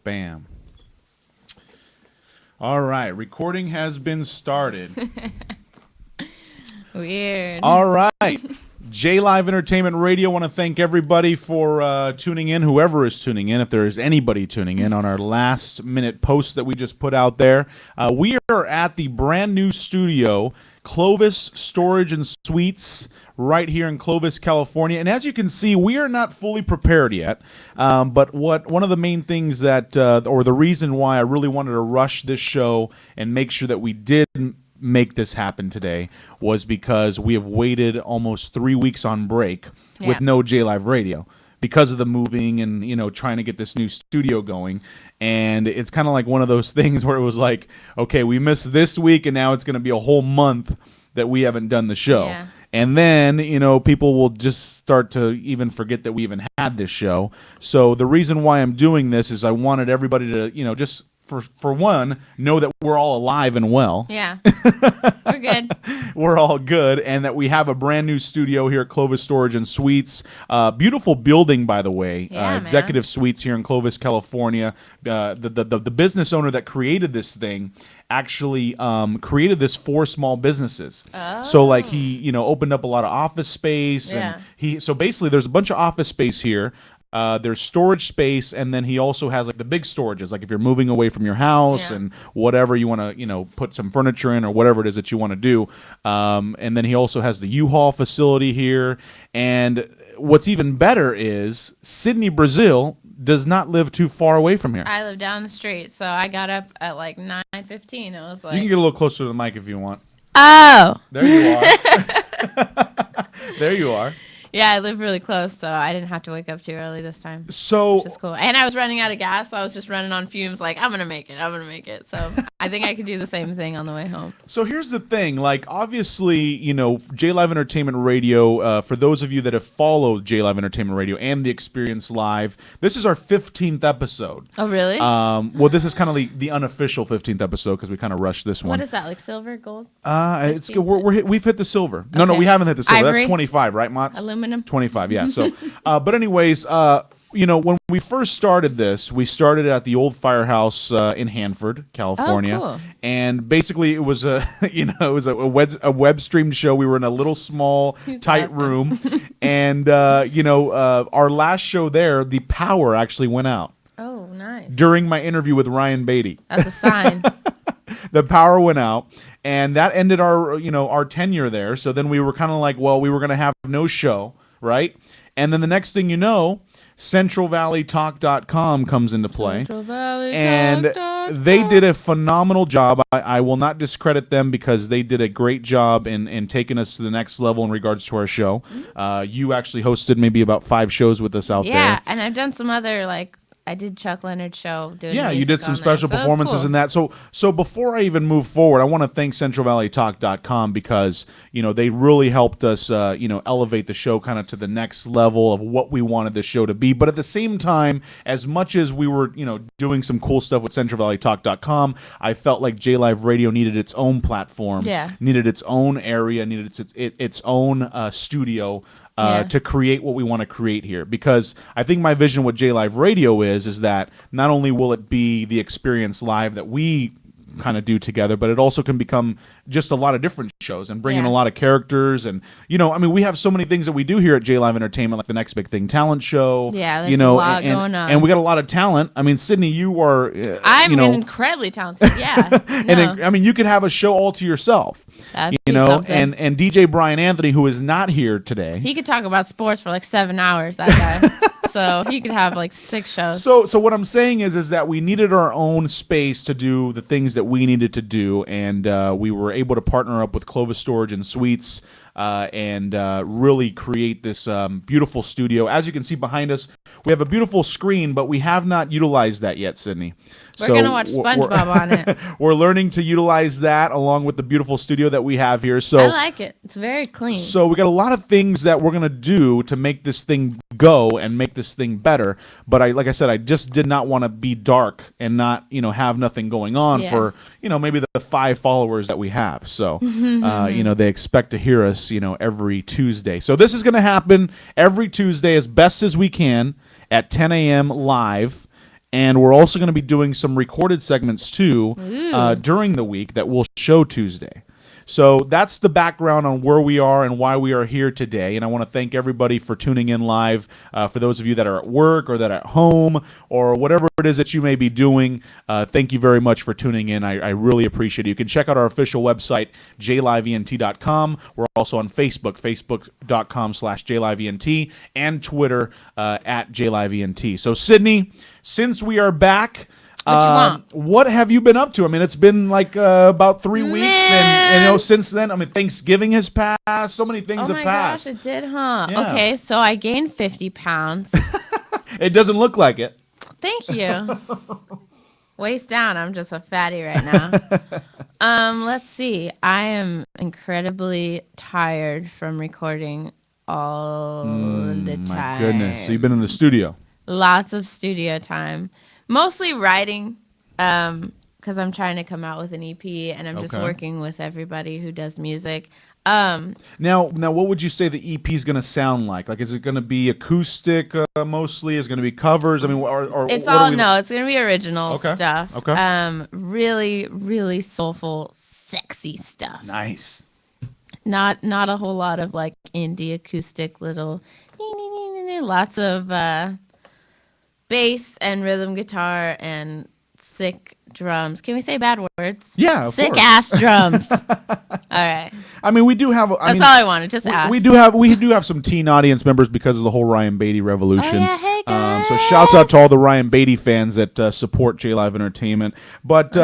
Bam. All right, recording has been started. Weird. All right. J Live Entertainment Radio. Want to thank everybody for tuning in, whoever is tuning in, if there is anybody tuning in on our last minute post that we just put out there. We are at the brand new studio, Clovis Storage and Suites, right here in Clovis, California. And as you can see, we are not fully prepared yet. But one of the main things that, or the reason why I really wanted to rush this show and make sure that we did make this happen today was because we have waited almost 3 weeks on break with no J Live Radio because of the moving and, you know, trying to get this new studio going. And it's kind of like one of those things where it was like, okay, we missed this week and now it's going to be a whole month that we haven't done the show. Yeah. And then, you know, people will just start to even forget that we even had this show. So the reason why I'm doing this is I wanted everybody to, you know, just for one, know that we're all alive and well. Yeah. We're good. We're all good, and that we have a brand new studio here at Clovis Storage and Suites. Beautiful building, by the way. Yeah, Executive Suites here in Clovis, California. The business owner that created this thing actually created this for small businesses. Oh. So like he, you know, opened up a lot of office space, and so basically there's a bunch of office space here. There's storage space, and then he also has like the big storages, like if you're moving away from your house and whatever you want to, you know, put some furniture in or whatever it is that you want to do. And then he also has the U-Haul facility here. And what's even better is Sydnie, Brazile does not live too far away from here. I live down the street, so I got up at like 9:15. It was like, You can get a little closer to the mic if you want. oh, There you are. There you are. yeah, I live really close, so I didn't have to wake up too early this time. So Which is cool. And I was running out of gas, so I was just running on fumes like, I'm going to make it. So I think I could do the same thing on the way home. So here's the thing, like obviously, you know, J Live Entertainment Radio, for those of you that have followed J Live Entertainment Radio and The Experience Live, this is our 15th episode. Oh, really? Well, this is kind of the unofficial 15th episode because we kind of rushed this one. What is that, like silver, gold? It's good. We've hit the silver. No, Okay. we haven't hit the silver. Ivory? That's 25, right, Mats? Aluminum? 25, yeah. So, but anyways, you know, when we first started this, we started at the old firehouse in Hanford, California. Oh, cool. And basically it was a, you know, it was a web streamed show. We were in a little small, tight room. And, you know, our last show there, the power actually went out. Oh, nice. During my interview with Ryan Beatty. That's a sign. The power went out, and that ended our, you know, our tenure there. So then we were kind of like, well, we were going to have no show, right? And then the next thing you know, CentralValleyTalk.com comes into play. And they did a phenomenal job. I will not discredit them because they did a great job in taking us to the next level in regards to our show. You actually hosted maybe about 5 shows with us out there. Yeah, and I've done some other, like, I did Chuck Leonard's show. Doing Yeah, you did some on special there, so performances cool. in that. So before I even move forward, I want to thank CentralValleyTalk.com because, you know, they really helped us, you know, elevate the show kind of to the next level of what we wanted the show to be. But at the same time, as much as we were, you know, doing some cool stuff with CentralValleyTalk.com, I felt like J Live Radio needed its own platform, needed its own area, needed its own studio. To create what we want to create here, because I think my vision with J Live Radio is that not only will it be the Experience Live that we kind of do together, but it also can become just a lot of different shows and bring in a lot of characters. And, you know, I mean, we have so many things that we do here at J Live Entertainment, like the Next Big Thing talent show. Yeah, there's you know, a lot going on. And we got a lot of talent. I mean, Sydnie, you are, I'm you know, incredibly talented, yeah. and I mean, you could have a show all to yourself. That'd you be know, something. and DJ Brian Anthony, who is not here today. He could talk about sports for like 7 hours, that guy. So he could have like 6 shows. So what I'm saying is that we needed our own space to do the things that we needed to do, and we were able to partner up with Clovis Storage and Suites and really create this beautiful studio. As you can see behind us, we have a beautiful screen, but we have not utilized that yet, Sydnie. We're going to watch SpongeBob on it. We're learning to utilize that along with the beautiful studio that we have here. So I like it. It's very clean. So we got a lot of things that we're going to do to make this thing go and make this thing better. But like I said, I just did not want to be dark and not, you know, have nothing going on for, you know, maybe the 5 followers that we have. So, you know, they expect to hear us, you know, every Tuesday. So this is going to happen every Tuesday as best as we can at 10 a.m. live. And we're also going to be doing some recorded segments too during the week that we'll show Tuesday. So that's the background on where we are and why we are here today. And I want to thank everybody for tuning in live. For those of you that are at work or that are at home or whatever it is that you may be doing, thank you very much for tuning in. I really appreciate it. You can check out our official website, jliveent.com. We're also on Facebook, facebook.com/jliveent, and Twitter at jliveent. So, Sydney, since we are back, what have you been up to? I mean, it's been like about 3 weeks, and since then, I mean, Thanksgiving has passed. So many things have passed. Oh my gosh, it did, huh? Yeah. Okay, so I gained 50 pounds. It doesn't look like it. Thank you. Waist down. I'm just a fatty right now. Let's see. I am incredibly tired from recording all the time. My goodness. So you've been in the studio. Lots of studio time. Mostly writing, because I'm trying to come out with an EP, and I'm just working with everybody who does music. Now, what would you say the EP is going to sound like? Like, is it going to be acoustic mostly? Is it going to be covers? I mean, or it's all it's going to be original stuff. Okay. Really, really soulful, sexy stuff. Nice. Not a whole lot of like indie acoustic little, lots of bass and rhythm guitar and sick drums. Can we say bad words? Yeah, of sick course. Ass drums. All right. I mean, we do have. That's all I wanted. Just ask. We do have some teen audience members because of the whole Ryan Beatty revolution. Oh, yeah. Hey, guys. So shouts out to all the Ryan Beatty fans that support J Live Entertainment. But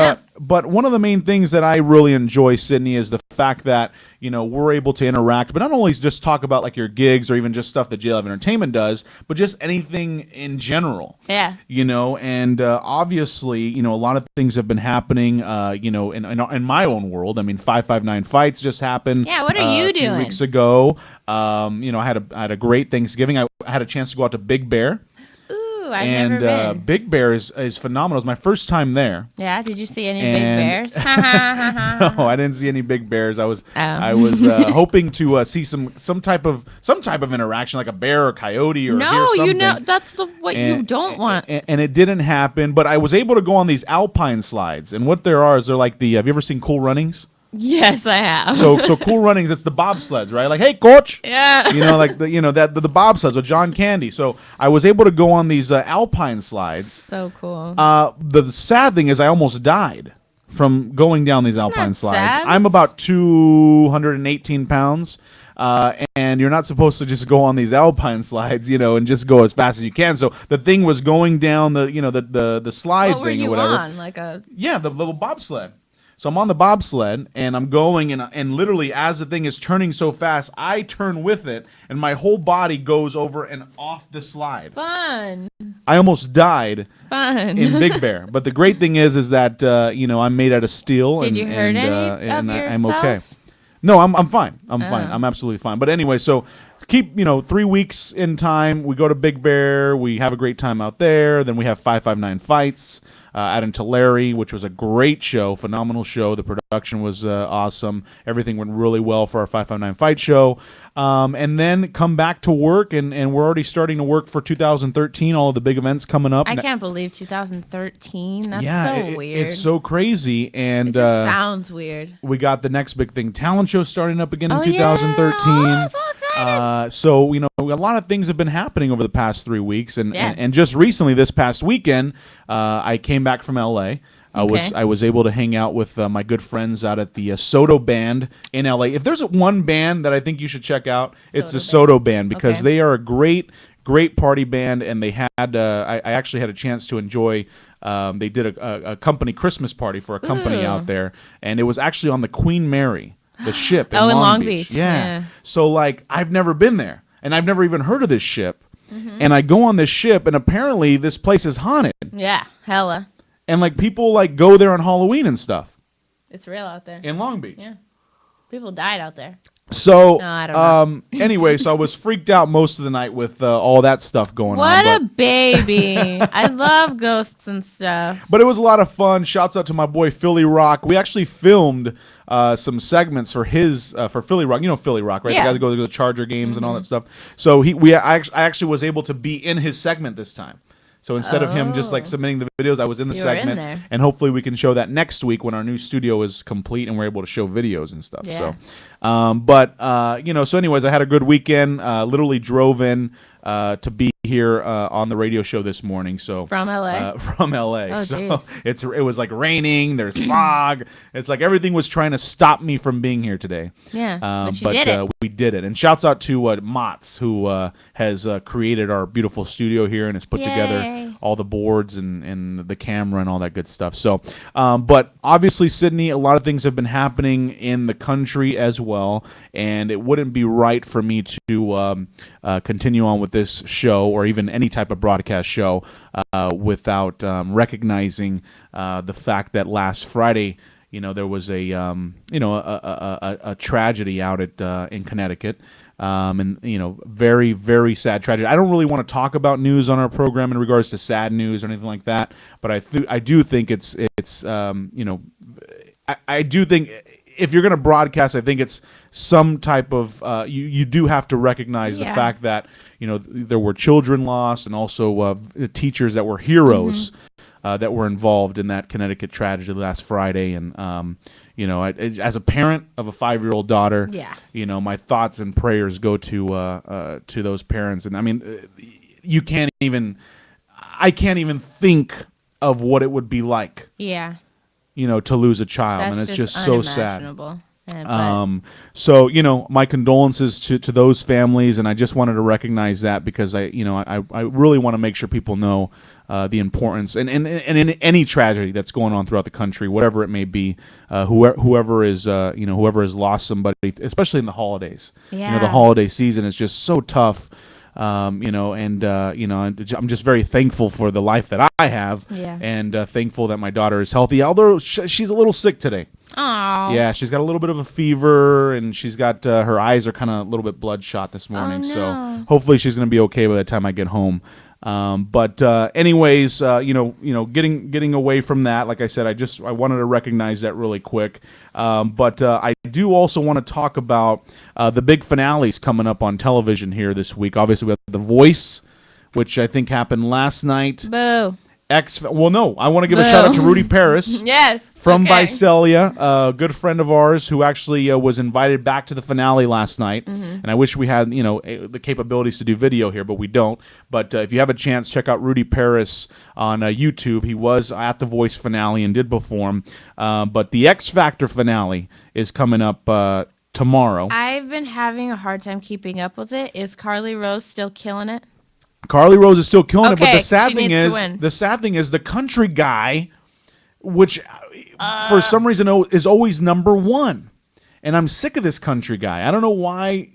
one of the main things that I really enjoy, Sydney, is the fact that we're able to interact, but not only just talk about like your gigs or even just stuff that J Live Entertainment does, but just anything in general. Yeah. And obviously, a lot of things have been happening. In my own world. I mean, 559 Fights just happened. Yeah. What are you doing? A few weeks ago. I had a great Thanksgiving. I had a chance to go out to Big Bear. I've never been. Big Bear is phenomenal. It was my first time there. Yeah, did you see any big bears? No, I didn't see any big bears. I was hoping to see some type of interaction, like a bear or coyote or hear something. That's what you don't want. And it didn't happen. But I was able to go on these alpine slides, and what there are is they're like the. Have you ever seen Cool Runnings? Yes, I have. So Cool Runnings, it's the bobsleds, right? Like, hey, coach. Yeah. Like the the bobsleds with John Candy. So I was able to go on these alpine slides. So cool. The sad thing is I almost died from going down these alpine slides. Sad. I'm about 218 pounds. And you're not supposed to just go on these alpine slides, and just go as fast as you can. So the thing was going down the slide thing or whatever. On? Like the little bobsled. So I'm on the bobsled, and I'm going, and literally as the thing is turning so fast, I turn with it, and my whole body goes over and off the slide. Fun. I almost died in Big Bear. But the great thing is that, I'm made out of steel. Did you hurt any of yourself? I'm okay. No, I'm fine. I'm fine. I'm absolutely fine. But anyway, so keep 3 weeks in time. We go to Big Bear. We have a great time out there. Then we have 559 Fights out in Tulare, which was a great show, phenomenal show. The production was awesome. Everything went really well for our 559 Fight show. And then come back to work, and we're already starting to work for 2013, all of the big events coming up. I can't believe 2013. That's so weird. It's so crazy. And it just sounds weird. We got the Next Big Thing talent show starting up again in 2013. Yeah. Oh, so excited. So a lot of things have been happening over the past 3 weeks, and just recently, this past weekend, I came back from LA. I was able to hang out with my good friends out at the Soto Band in LA. If there's one band that I think you should check out, it's the Soto Band, because they are a great party band, and they had I actually had a chance to enjoy. They did a company Christmas party for a company out there, and it was actually on the Queen Mary, the ship in Long Beach. Yeah. So I've never been there, and I've never even heard of this ship. Mm-hmm. And I go on this ship, and apparently this place is haunted. Yeah, hella. And people go there on Halloween and stuff. It's real out there. In Long Beach. Yeah. People died out there. So, no, I don't know. Anyway, so I was freaked out most of the night with all that stuff going on. What a baby. I love ghosts and stuff. But it was a lot of fun. Shouts out to my boy Philly Rock. We actually filmed some segments for for Philly Rock. You know Philly Rock, right? Yeah. The guy that goes to the Charger games and all that stuff. So I actually was able to be in his segment this time. So instead of him just like Oh. submitting the videos, I was in the You were in segment, there. and hopefully we can show that next week when our new studio is complete and we're able to show videos and stuff. Yeah. So, so anyways, I had a good weekend. Literally drove in to be here on the radio show this morning. So From LA? From LA. Oh, so jeez. it was like raining. There's fog. It's like everything was trying to stop me from being here today. Yeah, but you did it. We did it. And shouts out to Motts, who has created our beautiful studio here and has put together Yay. all the boards and the camera and all that good stuff. So, but obviously, Sydney, a lot of things have been happening in the country as well, and it wouldn't be right for me to continue on with this show or even any type of broadcast show without recognizing the fact that last Friday, there was a tragedy out in Connecticut. And very, very sad tragedy. I don't really want to talk about news on our program in regards to sad news or anything like that, but I do think I do think if you're going to broadcast, I think it's some type of you do have to recognize the fact that there were children lost and also teachers that were heroes that were involved in that Connecticut tragedy last Friday. And as a parent of a 5-year-old daughter, my thoughts and prayers go to those parents. And I mean, I can't even think of what it would be like. Yeah. To lose a child. That's And it's just so sad. unimaginable. Yeah, So my condolences to those families, and I just wanted to recognize that because I really want to make sure people know the importance and in any tragedy that's going on throughout the country, whatever it may be, whoever is whoever has lost somebody, especially in the holidays. Yeah. The holiday season is just so tough. I'm just very thankful for the life that I have, and thankful that my daughter is healthy. Although she's a little sick today. Oh. Yeah, she's got a little bit of a fever, and she's got her eyes are kind of a little bit bloodshot this morning. Oh, no. So hopefully she's going to be okay by the time I get home. Anyways, getting away from that, like I said, I wanted to recognize that really quick. I do also want to talk about the big finales coming up on television here this week. Obviously, we have The Voice, which I think happened last night. Boo. I want to give a shout out to Rudy Perez. Yes. From okay. Visalia, a good friend of ours who actually was invited back to the finale last night. And I wish we had, the capabilities to do video here, but we don't. But if you have a chance, check out Rudy Perez on YouTube. He was at the Voice finale and did perform. But the X Factor finale is coming up tomorrow. I've been having a hard time keeping up with it. Is Carly Rose still killing it? Carly Rose is still killing it, but Okay, the sad she thing needs to win. is the country guy, which for some reason is always number one, and I'm sick of this country guy. I don't know why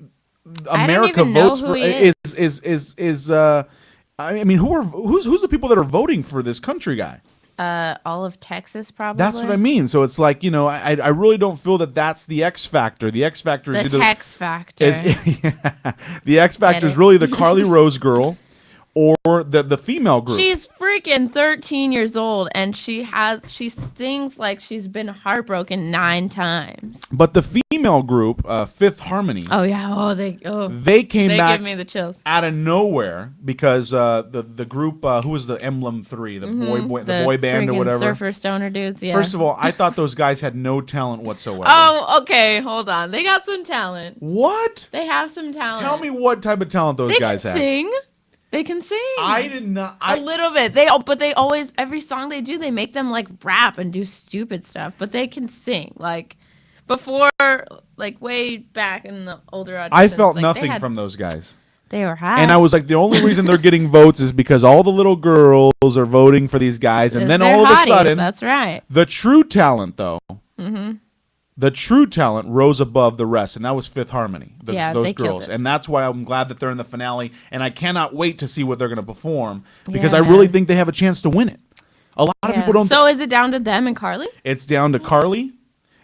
America votes for is. I mean, who's the people that are voting for this country guy? All of Texas, probably. That's what I mean. So it's like I really don't feel that that's the X Factor. The X Factor is the Tex Factor. The X Factor is really the Carly Rose girl. Or the female group. She's freaking 13 years old, and she sings like she's been heartbroken 9 times. But the female group, Fifth Harmony. Oh yeah. They came back. Give me the chills. Out of nowhere because the group who was the Emblem 3, the boy band or whatever. Surfer stoner dudes. Yeah. First of all, I thought those guys had no talent whatsoever. Oh, okay. Hold on. They got some talent. What? They have some talent. Tell me what type of talent those guys have. They can sing. They can sing. I did not. A little bit. But they always, every song they do, they make them like rap and do stupid stuff. But they can sing. Like before, like way back in the older auditions. I felt nothing from those guys. They were high. And I was like, the only reason they're getting votes is because all the little girls are voting for these guys. And then all of a sudden, that's right. The true talent, though. The true talent rose above the rest, and that was Fifth Harmony, those girls. And that's why I'm glad that they're in the finale, and I cannot wait to see what they're going to perform, because I really think they have a chance to win it. A lot of people don't. So is it down to them and Carly? It's down to Carly.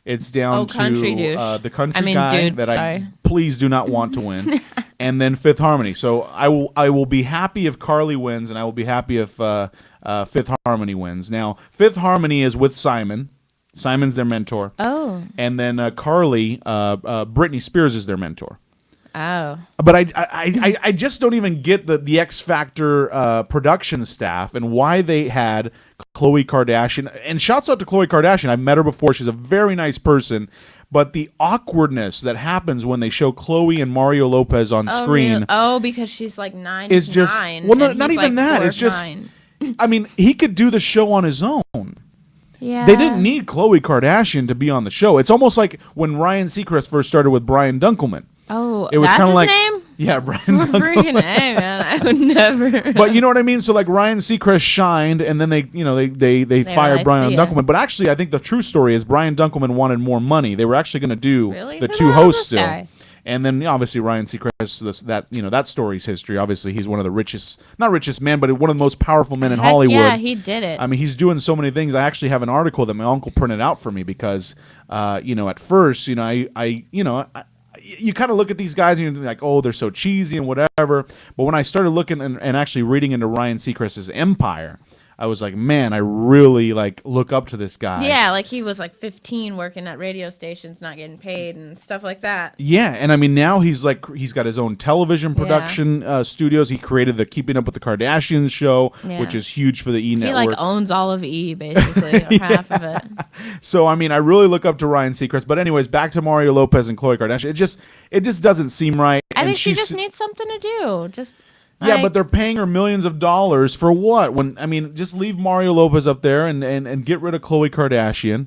It's down to the country guy please do not want to win, and then Fifth Harmony. So I will be happy if Carly wins, and I will be happy if Fifth Harmony wins. Now, Fifth Harmony is with Simon. Simon's their mentor. Oh. And then Carly, Britney Spears is their mentor. Oh. But I just don't even get the X Factor production staff and why they had Khloe Kardashian. And shouts out to Khloe Kardashian. I've met her before. She's a very nice person. But the awkwardness that happens when they show Khloe and Mario Lopez on screen. Really? Oh, because she's like 9 is to just 9. Well, not even like that. It's just. 9. I mean, he could do the show on his own. Yeah. They didn't need Khloe Kardashian to be on the show. It's almost like when Ryan Seacrest first started with Brian Dunkelman. Oh, it was that's kind of his like name? Yeah, Brian Freaking Dunkelman. A, man. I would never. But you know what I mean? So like Ryan Seacrest shined, and then they fired like, Brian "See ya." Dunkelman. But actually, I think the true story is Brian Dunkelman wanted more money. They were actually going to do Really? the Who two the hell is hosts this still. guy? And then obviously Ryan Seacrest, that story's history. Obviously, he's one of the richest, not richest men, but one of the most powerful men in Heck Hollywood. yeah, he did it. I mean, he's doing so many things. I actually have an article that my uncle printed out for me because, at first, you kind of look at these guys and you're like, oh, they're so cheesy and whatever. But when I started looking and actually reading into Ryan Seacrest's empire, I was like, man, I really look up to this guy. Yeah, like he was like 15 working at radio stations, not getting paid and stuff like that. Yeah, and I mean now he's got his own television production studios. He created the Keeping Up with the Kardashians show, which is huge for the E Network. He owns all of E basically, or half of it. So I mean, I really look up to Ryan Seacrest. But anyways, back to Mario Lopez and Khloe Kardashian. It just doesn't seem right. I think she just needs something to do. Yeah, but they're paying her millions of dollars for what? Just leave Mario Lopez up there and get rid of Khloe Kardashian,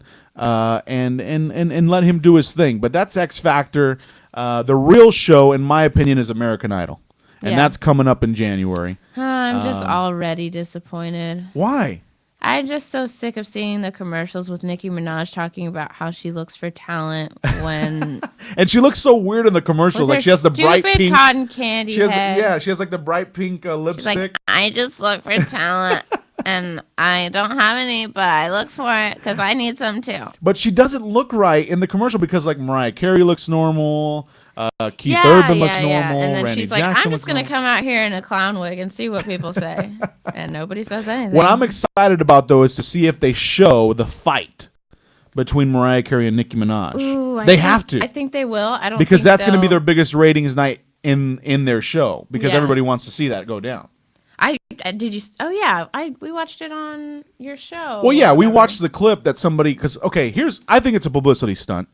and let him do his thing. But that's X Factor. The real show, in my opinion, is American Idol, and that's coming up in January. I'm just already disappointed. Why? I'm just so sick of seeing the commercials with Nicki Minaj talking about how she looks for talent when and she looks so weird in the commercials. Like she has the bright pink cotton candy head. Yeah, she has like the bright pink lipstick. She's like, I just look for talent, and I don't have any, but I look for it because I need some too. But she doesn't look right in the commercial because like Mariah Carey looks normal. Keith Urban looks normal. And then Randy she's like, Jackson I'm just going to come out here in a clown wig and see what people say. And nobody says anything. What I'm excited about, though, is to see if they show the fight between Mariah Carey and Nicki Minaj. Ooh, they have to. I think they will. I don't because think that's going to be their biggest ratings night in their show because everybody wants to see that go down. We watched it on your show. Well, yeah, we watched the clip that somebody, because, okay, I think it's a publicity stunt.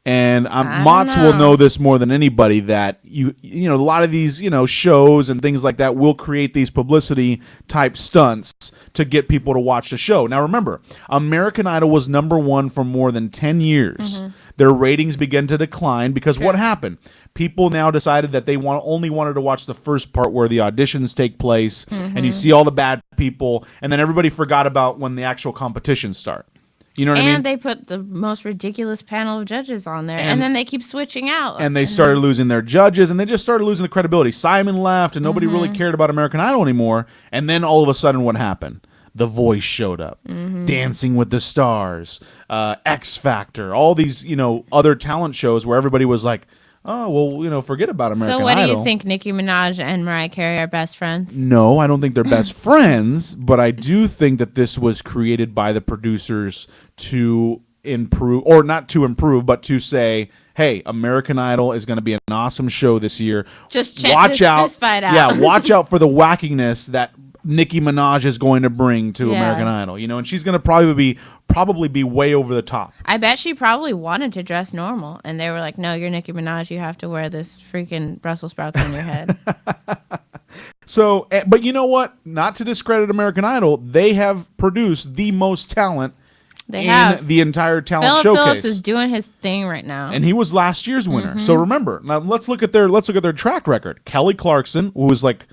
And Motts will know this more than anybody that a lot of these shows and things like that will create these publicity type stunts to get people to watch the show. Now remember, American Idol was #1 for more than 10 years. Their ratings began to decline because what happened? People now decided that they only wanted to watch the first part where the auditions take place and you see all the bad people, and then everybody forgot about when the actual competitions start. You know what I mean? And they put the most ridiculous panel of judges on there, and then they keep switching out. And they started losing their judges, and they just started losing the credibility. Simon left, and nobody really cared about American Idol anymore. And then all of a sudden, what happened? The Voice showed up, Dancing with the Stars, X Factor, all these other talent shows where everybody was like, oh, well, forget about American Idol. So what do you think, Nicki Minaj and Mariah Carey are best friends? No, I don't think they're best friends, but I do think that this was created by the producers to improve, or not to improve, but to say, hey, American Idol is going to be an awesome show this year. Just watch out. Yeah, watch out for the wackiness that Nicki Minaj is going to bring to American Idol, and she's going to probably be way over the top. I bet she probably wanted to dress normal, and they were like, no, you're Nicki Minaj, you have to wear this freaking Brussels sprouts on your head. So, but you know what? Not to discredit American Idol, they have produced the most talent in the entire talent showcase. Phillips is doing his thing right now, and he was last year's winner. So remember, now let's look at their track record. Kelly Clarkson, who was like,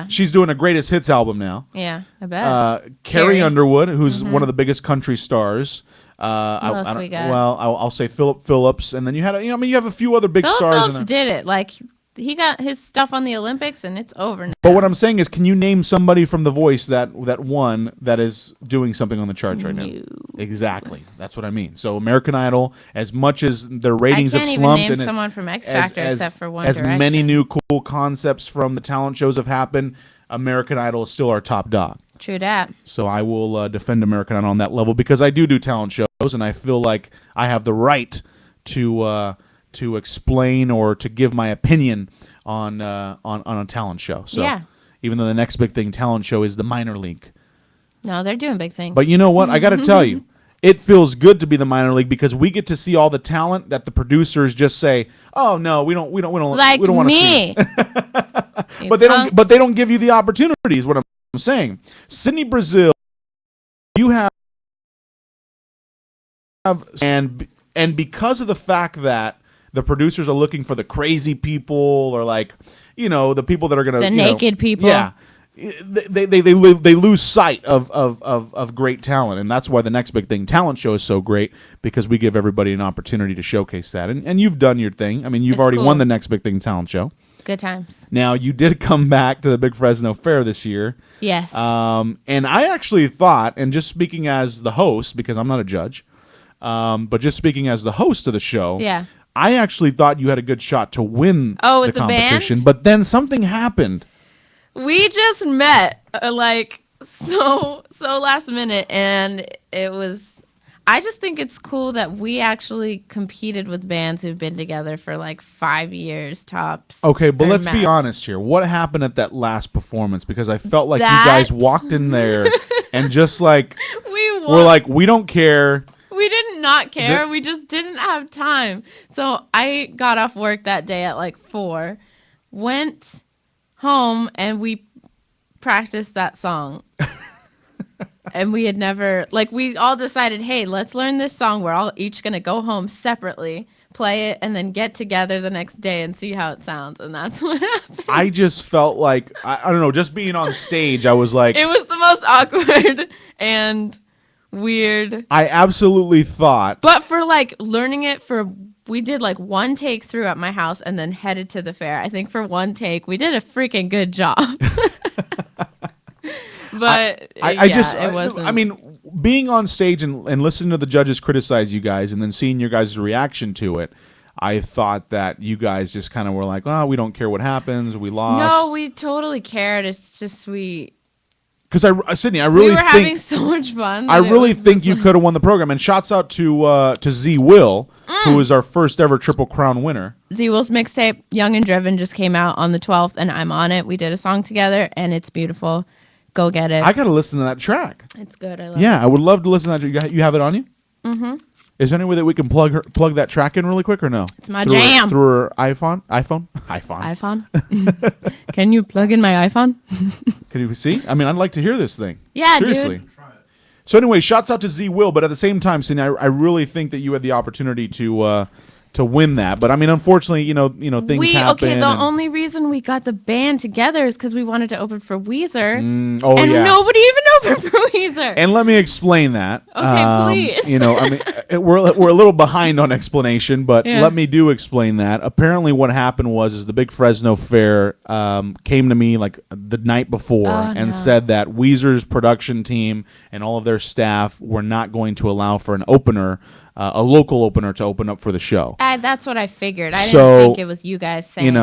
she's doing a greatest hits album now. Yeah, I bet. Carrie Underwood, who's one of the biggest country stars. I'll say Philip Phillips, and then you had, you have a few other big stars. Phillips did it. Like he got his stuff on the Olympics, and it's over now. But what I'm saying is, can you name somebody from The Voice that won that is doing something on the charts right now? Exactly, that's what I mean. So American Idol, as much as their ratings have slumped, I can't even name someone from X Factor except for One Direction. As many new cool concepts from the talent shows have happened, American Idol is still our top dog. True that. So I will defend American Idol on that level because I do talent shows, and I feel like I have the right to to explain or to give my opinion on a talent show. So Yeah. even though the Next Big Thing talent show is the minor league. No, they're doing big things. But you know what? I got to tell you, it feels good to be the minor league because we get to see all the talent that the producers just say, "Oh no, we don't like we don't want to see." You But they punks. don't give you the opportunities. What I'm saying, Sydnie, Brazile, you have and because of the fact that the producers are looking for the crazy people or like, the people that are gonna The naked people. Yeah. They lose sight of great talent, and that's why the Next Big Thing talent show is so great because we give everybody an opportunity to showcase that. And you've done your thing. I mean, you've It's already cool. won the Next Big Thing talent show. Good times. Now you did come back to the Big Fresno Fair this year. Yes. And I actually thought, and just speaking as the host, because I'm not a judge, but just speaking as the host of the show, Yeah. I actually thought you had a good shot to win with the the band? competition. But then something happened. We just met so last minute, and it was. I just think it's cool that we actually competed with bands who've been together for like 5 years tops. Okay, but or let's be max. honest here. What happened at that last performance? Because I felt like That- you guys walked in there and just like We we're like, we don't care. We did not care. The- We just didn't have time. So I got off work that day at like 4, went home, and we practiced that song. And we had never, we all decided, hey, let's learn this song. We're all each going to go home separately, play it, and then get together the next day and see how it sounds. And that's what happened. I just felt like, I don't know, just being on stage, I was like, It was the most awkward and weird. I absolutely thought. But for learning it we did one take through at my house and then headed to the fair. I think for one take, we did a freaking good job. But it wasn't. I mean, being on stage and listening to the judges criticize you guys and then seeing your guys' reaction to it, I thought that you guys just kind of were like, oh, we don't care what happens. We lost. No, we totally cared. It's just Because Sydney, I really we were think having so much fun. I that it really was think just you could have won the program. And shouts out to Z Will, who is our first ever Triple Crown winner. Z Will's mixtape, Young and Driven, just came out on the 12th, and I'm on it. We did a song together, and it's beautiful. Go get it. I got to listen to that track. It's good. I love it. Yeah, I would love to listen to that. You have it on you? Mm-hmm. Is there any way that we can plug that track in really quick or no? It's my jam. Through her iPhone? iPhone? Can you plug in my iPhone? Can you see? I mean, I'd like to hear this thing. Yeah, seriously. dude. So anyway, shouts out to Z Will, but at the same time, Sydney, I really think that you had the opportunity to win that. But I mean, unfortunately, things happen. Okay, the only reason we got the band together is because we wanted to open for Weezer, and yeah. nobody even opened for Weezer. And let me explain that. Okay, please. I mean, we're a little behind on explanation, but Yeah. let me do explain that. Apparently, what happened was the Big Fresno Fair came to me like the night before and said that Weezer's production team and all of their staff were not going to allow for an opener, a local opener, to open up for the show. That's what I figured. I So, didn't think it was you guys saying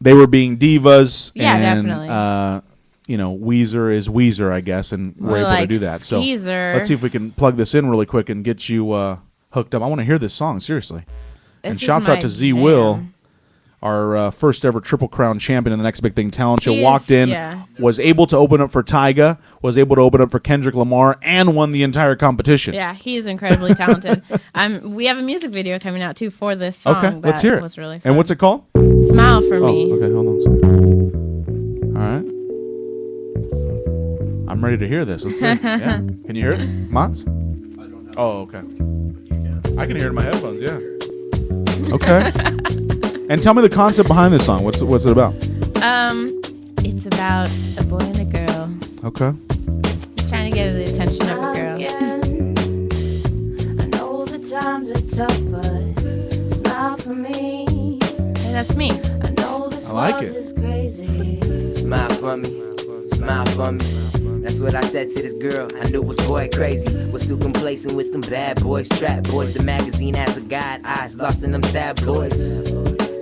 They were being divas. Yeah, and, definitely. Weezer is Weezer, I guess, and we're able to do that. So Skeezer. let's see if we can plug this in really quick and get you hooked up. I want to hear this song, seriously. This And is shouts my out to Z jam. Will, our first ever Triple Crown champion in the Next Big Thing talent show. He is- Walked in, yeah. was able to open up for Tyga, was able to open up for Kendrick Lamar, and won the entire competition. Yeah, he's incredibly talented. We have a music video coming out too for this song. Okay, let's hear it. Was really fun. And what's it called? Smile for Oh, me. okay, hold on a second. All right. I'm ready to hear this. Let's see. Yeah. Can you hear it, Mons? Oh, okay. I can hear it in my headphones, yeah. Okay. And tell me the concept behind this song. What's it about? It's about a boy and a girl. Okay. He's trying to get the attention of a girl. I know the times are tough, but smile for me. Hey, that's me. I know this I like world it. is crazy. Smile for me, smile for me. That's what I said to this girl. I knew was boy crazy. Was too complacent with them bad boys, trap boys. The magazine as a guide, eyes lost in them tabloids.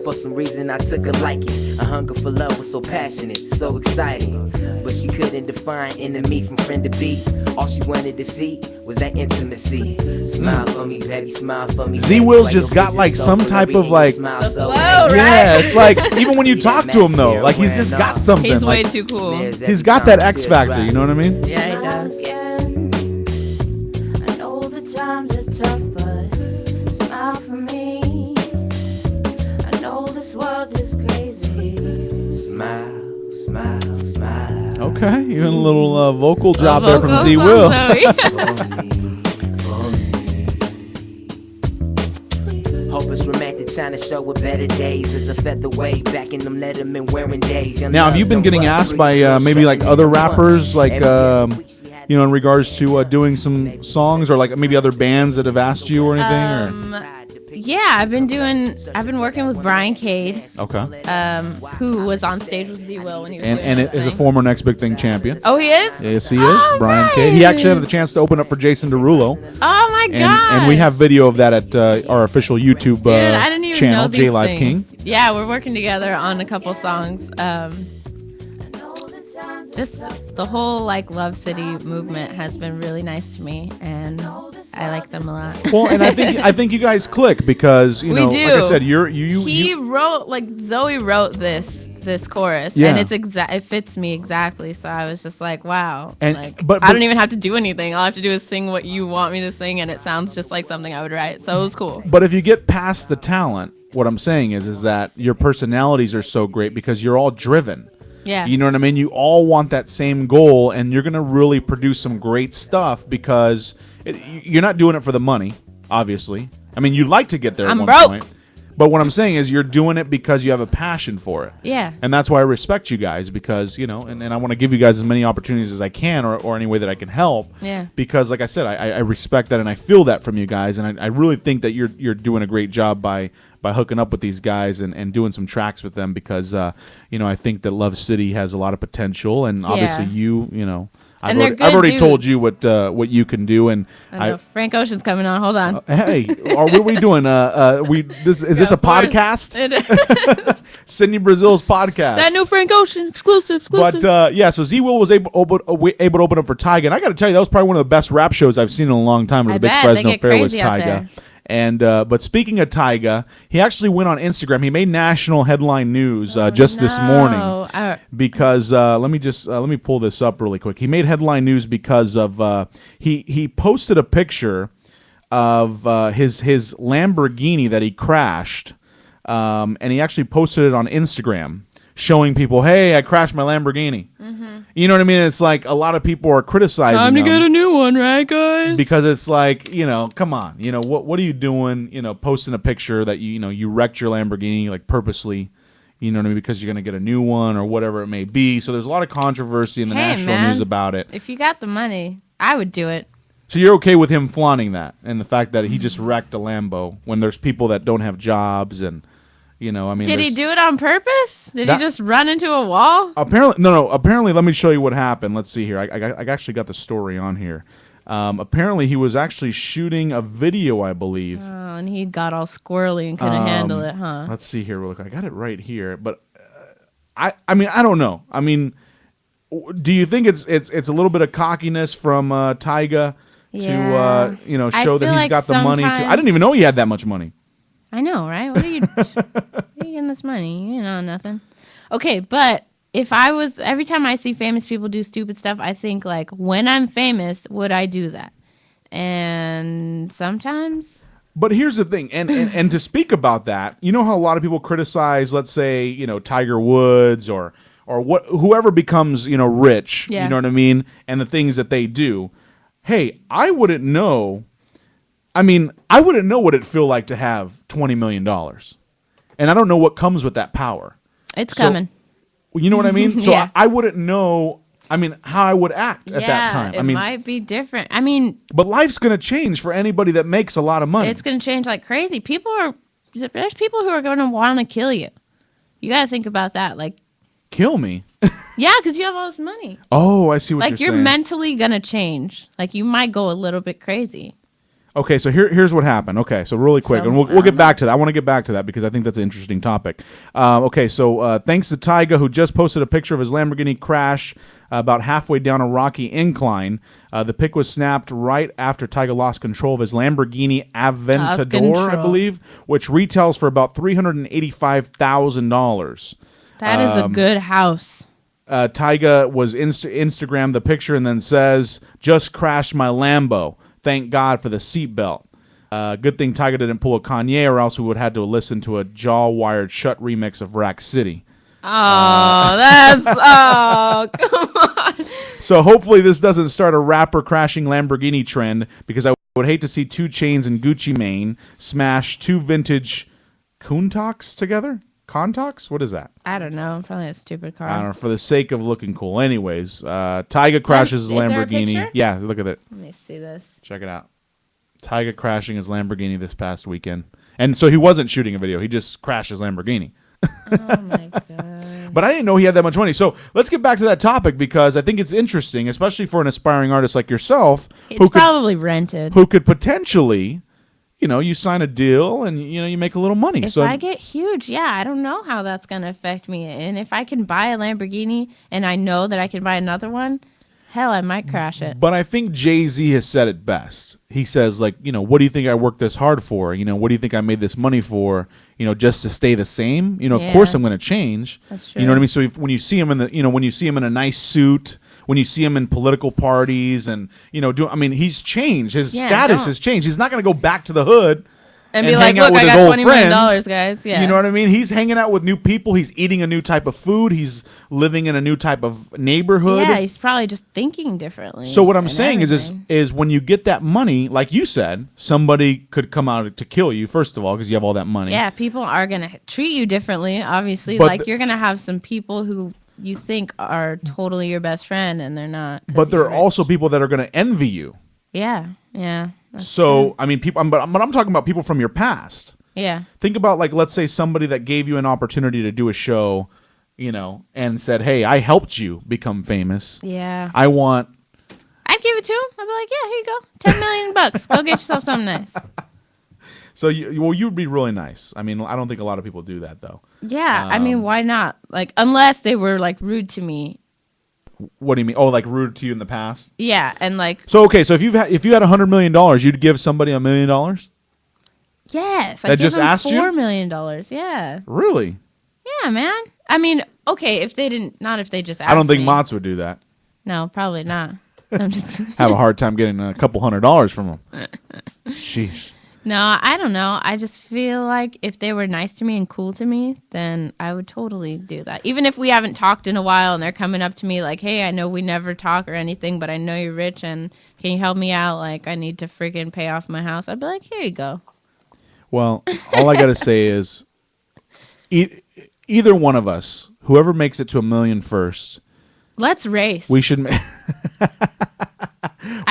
For some reason I took a liking. A hunger for love was so passionate, so exciting. But she couldn't define enemy from friend to be. All she wanted to see was that intimacy. Smile for me, baby, smile for me. Z Will's just got like some type of like, flow, right? yeah, it's like even when you talk to him though, like he's just got something. He's way like, too cool. he's got that X factor, you know what I mean? Yeah, he does. I know the times are tough, but smile for me. I know this world is crazy. Smile, smile, smile. Okay, even a little vocal job there from Vocals Z on Will. Zoe. For me, for me. Hope it's romantic, trying to show what better days as a featherweight back in them Letterman wearing days. Now, have you been getting asked by maybe like other rappers, like you know, in regards to doing some songs, or like maybe other bands that have asked you or anything? Yeah, I've been working with Brian Cade, Or okay, who was on stage with Z Will when he was doing and his it is a thing. former Next Big Thing champion. Oh, he is? Yes, he is. Oh, Brian nice. Cade. He actually had the chance to open up for Jason Derulo, Oh my god! and we have video of that at our official YouTube Dude, I didn't even channel, know these jliveking. things. Yeah, we're working together on a couple songs. Just the whole like Love City movement has been really nice to me, and I like them a lot. Well, and I think you guys click because you We know, do. like I said, you He wrote Zoe wrote this chorus, Yeah. and it fits me exactly. So I was just like, wow, And- like but- I don't even have to do anything. All I have to do is sing what you want me to sing, and it sounds just like something I would write. So it was cool. But if you get past the talent, what I'm saying is that your personalities are so great because you're all driven. Yeah. You know what I mean? You all want that same goal, and you're gonna really produce some great stuff because you're not doing it for the money, obviously. I mean, you'd like to get there at I'm one broke. point. But what I'm saying is you're doing it because you have a passion for it. Yeah. And that's why I respect you guys because, you know, and I want to give you guys as many opportunities as I can or any way that I can help. Yeah. Because, like I said, I respect that and I feel that from you guys. And I really think that you're doing a great job by hooking up with these guys and doing some tracks with them because, you know, I think that Love City has a lot of potential. And obviously Yeah. you know, And they're I've good already told dudes. you what you can do. And I know Frank Ocean's coming on. Hold on. hey, what are we doing? Is this a Of course. podcast? It is. Sydnie Brazile's podcast. That new Frank Ocean exclusive. But yeah, so Z Will was able to open up for Tyga, and I got to tell you, that was probably one of the best rap shows I've seen in a long time. With I the big bet. They Fresno get Fair was crazy out Tyga. there. And but speaking of Tyga, he actually went on Instagram. He made national headline news just this morning No. because let me pull this up really quick. He made headline news because of he posted a picture of his Lamborghini that he crashed, and he actually posted it on Instagram, showing people, "Hey, I crashed my Lamborghini." You know what I mean? It's like a lot of people are criticizing Time to him get a new one, right, guys? because it's like, you know, come on, you know, what are you doing? You know, posting a picture that you wrecked your Lamborghini like purposely. You know what I mean? Because you're going to get a new one or whatever it may be. So there's a lot of controversy in the Hey, national man. news about it. If you got the money, I would do it. So you're okay with him flaunting that and the fact that he just wrecked a Lambo when there's people that don't have jobs and, you know, I mean. Did he there's- do it on purpose? Did That- he just run into a wall? Apparently, no. Apparently, let me show you what happened. Let's see here. I actually got the story on here. Apparently, he was actually shooting a video, I believe. Oh, and he got all squirrely and couldn't handle it, huh? Let's see here real quick. I got it right here, but I mean, I don't know. I mean, do you think it's a little bit of cockiness from Tyga Yeah. to you know, I show that feel he's like got the money to? I sometimes- didn't even know he had that much money. I know, right? What are you getting this money? You know, nothing. Okay, but if I was, every time I see famous people do stupid stuff, I think like, when I'm famous, would I do that? And sometimes, But here's the thing, and to speak about that, you know how a lot of people criticize, let's say, you know, Tiger Woods or whoever becomes, you know, rich, Yeah. you know what I mean, and the things that they do. Hey, I wouldn't know. I mean, I wouldn't know what it'd feel like to have $20 million, and I don't know what comes with that power. it's So- coming. You know what I mean? So Yeah. I wouldn't know. I mean, how I would act at that time. It I mean, might be different. I mean, but life's gonna change for anybody that makes a lot of money. it's going to change like crazy. There's people who are going to want to kill you. You got to think about that. Like, Kill me. yeah, because you have all this money. Oh, I see what Like, you're you're saying. mentally going to change. Like, you might go a little bit crazy. Okay, so here's what happened. Okay, so really quick, So, and we'll get back to that. I want to get back to that because I think that's an interesting topic. Okay, so thanks to Tyga, who just posted a picture of his Lamborghini crash about halfway down a rocky incline. The pic was snapped right after Tyga lost control of his Lamborghini Aventador, I believe, which retails for about $385,000. That is a good house. Tyga was Instagram the picture and then says, "Just crashed my Lambo. Thank God for the seatbelt." Good thing Tyga didn't pull a Kanye, or else we would have had to listen to a jaw wired shut remix of Rack City. Oh, that's oh, come on. So hopefully this doesn't start a rapper crashing Lamborghini trend, because I would hate to see 2 Chainz and Gucci Mane smash 2 vintage Countachs together. Contox? What is that? I don't know. Probably a stupid car. I don't know. For the sake of looking cool. Anyways, Tyga crashes his Is there a Lamborghini. picture? Yeah, look at it. Let me see this. Check it out. Tyga crashing his Lamborghini this past weekend. And so he wasn't shooting a video. He just crashed his Lamborghini. Oh my god. But I didn't know he had that much money. So let's get back to that topic, because I think it's interesting, especially for an aspiring artist like yourself, It's probably rented. who could potentially, you sign a deal and, you make a little money. If I get huge, I don't know how that's going to affect me. And if I can buy a Lamborghini and I know that I can buy another one, hell, I might crash it. But I think Jay-Z has said it best. He says, like, what do you think I worked this hard for? What do you think I made this money for? Just to stay the same? Of course I'm going to change. That's true. You know what I mean? So when you see him when you see him in a nice suit, when you see him in political parties and, he's changed. His status has changed. He's not going to go back to the hood and be like, hang out look, with I his got old $20 million, friends. guys. Yeah. You know what I mean? He's hanging out with new people. He's eating a new type of food. He's living in a new type of neighborhood. Yeah, he's probably just thinking differently. So what I'm and saying everything. is when you get that money, like you said, somebody could come out to kill you, first of all, because you have all that money. Yeah, people are going to treat you differently, obviously. But like, you're going to have some people who you think are totally your best friend, and they're not. But there you're are rich. also people that are going to envy you. Yeah, yeah. That's So, true. I mean, people, but I'm talking about people from your past. Yeah. Think about, like, let's say somebody that gave you an opportunity to do a show, and said, "Hey, I helped you become famous. Yeah. I want..." I'd give it to him. I'd be like, yeah, here you go. $10 million bucks. Go get yourself something nice. So, you'd be really nice. I mean, I don't think a lot of people do that, though. Yeah. I mean, why not? Like, unless they were, like, rude to me. What do you mean? Oh, like rude to you in the past? Yeah. And, like, So, okay, so if you had $100 million, you'd give somebody $1 million? yes. That I'd give just them asked you? $4 million. Yeah. Really? Yeah, man. I mean, okay, if they didn't, not if they just asked I don't think me. Mott's would do that. No, probably not. I'm just. Have a hard time getting a couple $100 from them. Sheesh. No, I don't know. I just feel like if they were nice to me and cool to me, then I would totally do that. Even if we haven't talked in a while and they're coming up to me like, hey, I know we never talk or anything, but I know you're rich and can you help me out? Like, I need to freaking pay off my house. I'd be like, here you go. Well, all I got to say is either one of us, whoever makes it to $1 million first, Let's race. we should I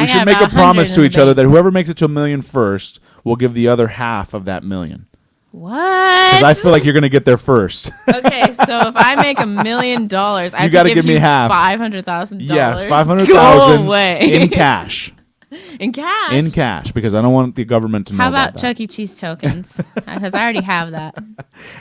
should got make a about 100 promise in to the each other bank. that whoever makes it to $1 million first will give the other half of that $1 million. What? Because I feel like you're going to get there first. Okay, so if I make $1 million, I have gotta to give me you half. $500,000. Yes, Go $500,000 away. in cash. In cash. In cash, because I don't want the government to know How about about that. Chuck E. Cheese tokens? Because I already have that.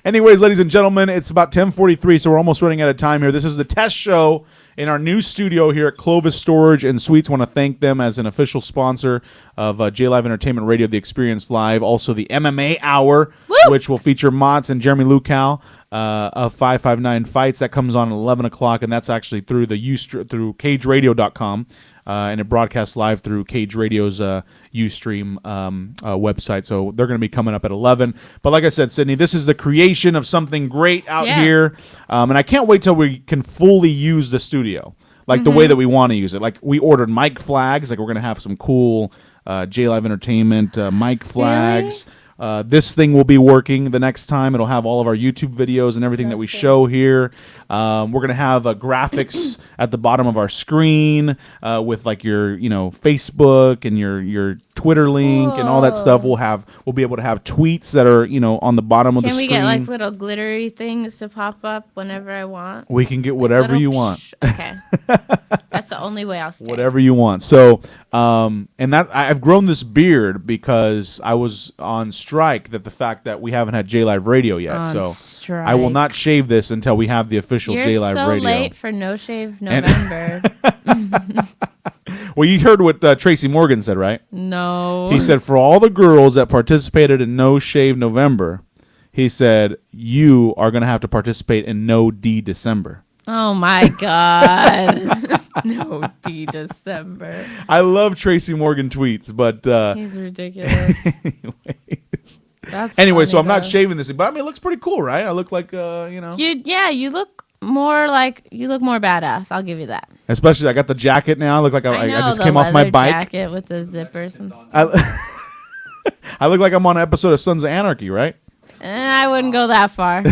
Anyways, ladies and gentlemen, it's about 10:43, so we're almost running out of time here. This is the test show in our new studio here at Clovis Storage and Suites. Want to thank them as an official sponsor of J Live Entertainment Radio, The Experience Live, also the MMA Hour, Woo! which will feature Motts and Jeremy Lukow of 559 Fights. That comes on at 11 o'clock, and that's actually through the through CageRadio.com. And it broadcasts live through Cage Radio's Ustream website. So they're going to be coming up at 11. But like I said, Sydney, this is the creation of something great out here. And I can't wait till we can fully use the studio, like the way that we want to use it. Like we ordered mic flags. Like we're going to have some cool J Live Entertainment mic flags. Really? This thing will be working the next time. It'll have all of our YouTube videos and everything that we show here. We're going to have graphics at the bottom of our screen with like your, Facebook and your Twitter link and all that stuff. We'll be able to have tweets that are, on the bottom of the Can screen. we get like little glittery things to pop up whenever I want? We can get whatever Little you want. Okay. That's the only way I'll stay. Whatever you want. So And that I've grown this beard because I was on strike. The fact that we haven't had J Live Radio yet, On so strike. I will not shave this until we have the official You're J Live so Radio. late for No Shave November. Well, you heard what Tracy Morgan said, right? No. He said for all the girls that participated in No Shave November, he said you are going to have to participate in No D December. Oh my God. No D December. I love Tracy Morgan tweets, but He's ridiculous. anyways. That's Anyway, so funny, I'm not though. shaving this, but I mean, it looks pretty cool, right? I look like, You look more badass. I'll give you that. especially I got the jacket now. I look like I know, just the came off my leather bike. jacket with the zippers and stuff. I look like I'm on an episode of Sons of Anarchy, right? I wouldn't go that far.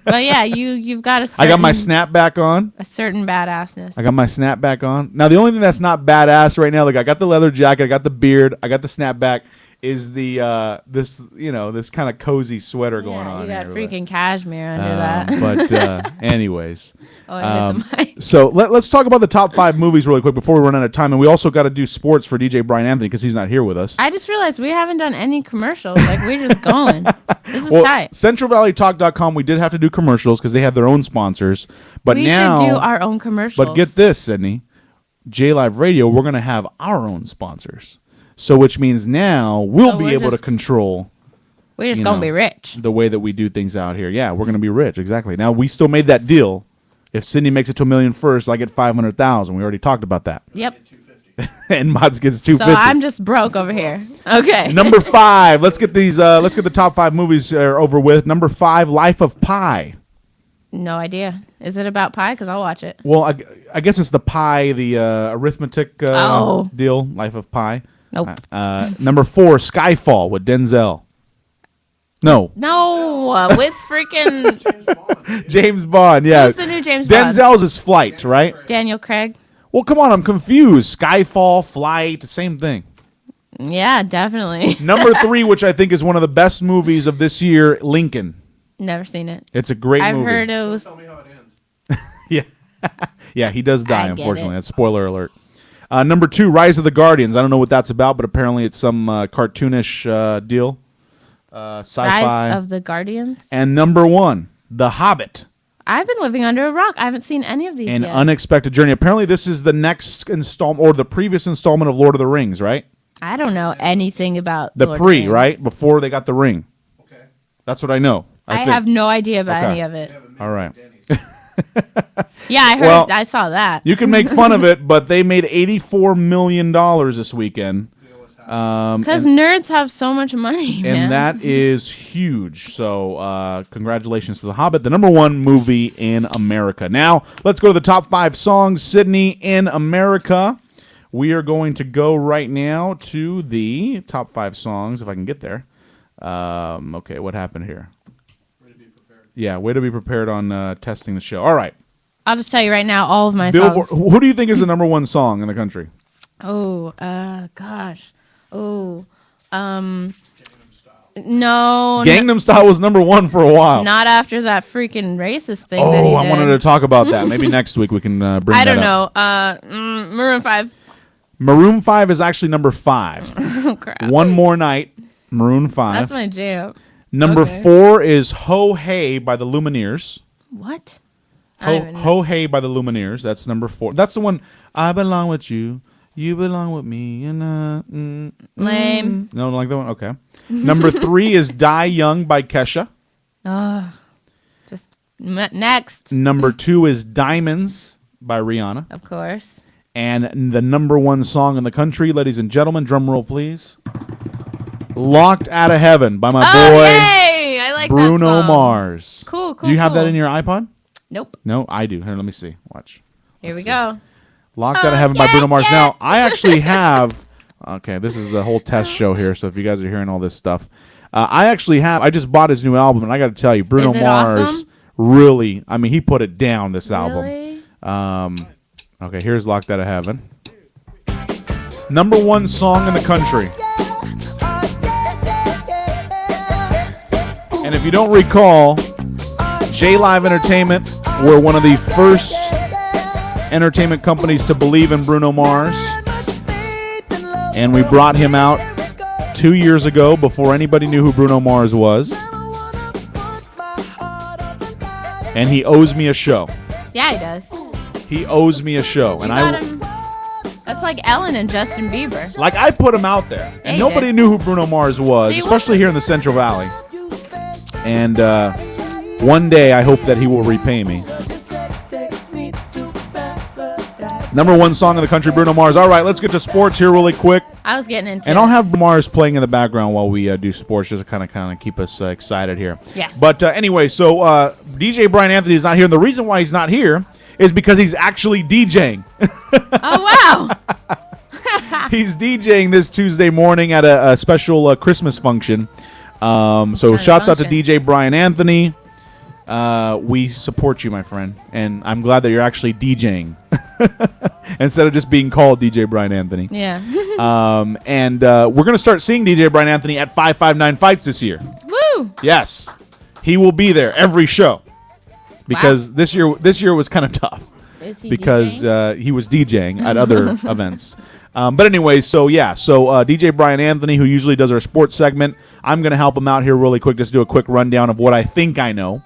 But yeah, you've got I got my snapback on. a certain badassness. I got my snapback on. Now, the only thing that's not badass right now, like I got the leather jacket, I got the beard, I got the snapback, is the this kind of cozy sweater going on. You got here, freaking cashmere under that. But anyways. Oh, I hit the mic. So let's talk about the top 5 movies really quick before we run out of time. And we also got to do sports for DJ Brian Anthony because he's not here with us. I just realized we haven't done any commercials. Like, we're just going. This is Well, tight. CentralValleyTalk.com, we did have to do commercials because they have their own sponsors. But We now, should do our own commercials. but get this, Sydney, J Live Radio, we're going to have our own sponsors. So which means now we'll So be we're able to just- control We're just you going to know, be rich. the way that we do things out here. Yeah, we're going to be rich. Exactly. Now, we still made that deal. If Sydney makes it to $1 million first, I get 500,000. We already talked about that. Yep. And Mods gets So 250. I'm just broke over here. Okay. Number 5. Let's get these. Let's get the top 5 movies over with. Number 5, Life of Pi. No idea. Is it about pie? Because I'll watch it. Well, I guess it's the pi, the arithmetic deal. Life of Pi. Nope. Number 4, Skyfall with Denzel. No, No, with freaking James Bond. Yeah, who's the new James Bond? Denzel's is Flight, right? Daniel Craig. Well, come on, I'm confused. Skyfall, Flight, same thing. Yeah, definitely. Number 3, which I think is one of the best movies of this year, Lincoln. Never seen it. It's a great I've movie. heard it was. Tell me how it ends. Yeah, yeah, he does die. I get Unfortunately, it. that's spoiler alert. Number 2, Rise of the Guardians. I don't know what that's about, but apparently it's some cartoonish deal, sci-fi. Rise of the Guardians. And number 1, The Hobbit, I've been living under a rock. I haven't seen any of these An yet. Unexpected Journey. Apparently, this is the next installment or the previous installment of Lord of the Rings, right? I don't know anything about The Lord of pre, Rings. right? Before they got the ring. Okay. That's what I know. I think. have no idea about Okay. any of it. All right. Yeah, I heard. Well, I saw that. You can make fun of it, but they made $84 million this weekend. Because nerds have so much money, man. And that is huge. So congratulations to The Hobbit, the number 1 movie in America. Now, let's go to the top 5 songs, Sydney, in America. We are going to go right now to the top 5 songs, if I can get there. Okay, what happened here? Way to be prepared. Yeah, way to be prepared on testing the show. All right. I'll just tell you right now, all of my Billboard. songs. Who do you think is the number 1 song in the country? Oh, gosh. Oh, Gangnam Style. no. Gangnam Style was number 1 for a while. Not after that freaking racist thing that he Oh, did. I wanted to talk about that. Maybe next week we can bring I that don't up. know. Maroon 5. Maroon 5 is actually number 5. Oh, crap. One More Night, Maroon 5. That's my jam. Number okay. 4 is Ho Hey by the Lumineers. What? I don't even know. Ho Hey by the Lumineers. That's number 4. That's the one. I belong with you. You belong with me. And Lame. No, don't like that one. Okay. Number 3 is Die Young by Kesha. Oh, just next, Number 2 is Diamonds by Rihanna. of course. And the number 1 song in the country, ladies and gentlemen, drum roll please. Locked Out of Heaven by my Oh, boy yay! I like that Bruno song. Mars. Cool, cool. Do you have that cool. in your iPod? Nope. No, I do. Here, let me see. Watch. Here we see. go. Locked Out of Oh, Heaven by yeah, Bruno Mars. yeah. Now, I actually have. Okay, this is a whole test show here, so if you guys are hearing all this stuff, I just bought his new album, and I got to tell you, Bruno Is it Mars awesome? really, I mean, he put it down, this Really? album. Okay, here's Locked Out of Heaven. Number 1 song in the country. And if you don't recall, J Live Entertainment were one of the first entertainment companies to believe in Bruno Mars. And we brought him out 2 years ago before anybody knew who Bruno Mars was. And he owes me a show. Yeah, he does. He owes me a show. And Got him. That's like Ellen and Justin Bieber. like I put him out there. Yeah, And you nobody did. knew who Bruno Mars was, See, especially here in the Central Valley. And one day I hope that he will repay me. Number one song of the country, Bruno Mars. All right, let's get to sports here really quick. I was getting into And it. I'll have Mars playing in the background while we do sports, just to kind of keep us excited here. Yes. But anyway, so DJ Brian Anthony is not here, and the reason why he's not here is because he's actually DJing. Oh, wow. He's DJing this Tuesday morning at a special Christmas function. So shouts out to function? DJ Brian Anthony. We support you, my friend, and I'm glad that you're actually DJing instead of just being called DJ Brian Anthony. Yeah. And we're going to start seeing DJ Brian Anthony at 559 Fights this year. Woo. Yes, he will be there every show because this year was kind of tough Is he because DJing? he was DJing at other events. But anyway, so DJ Brian Anthony, who usually does our sports segment, I'm going to help him out here really quick, just do a quick rundown of what I think I know.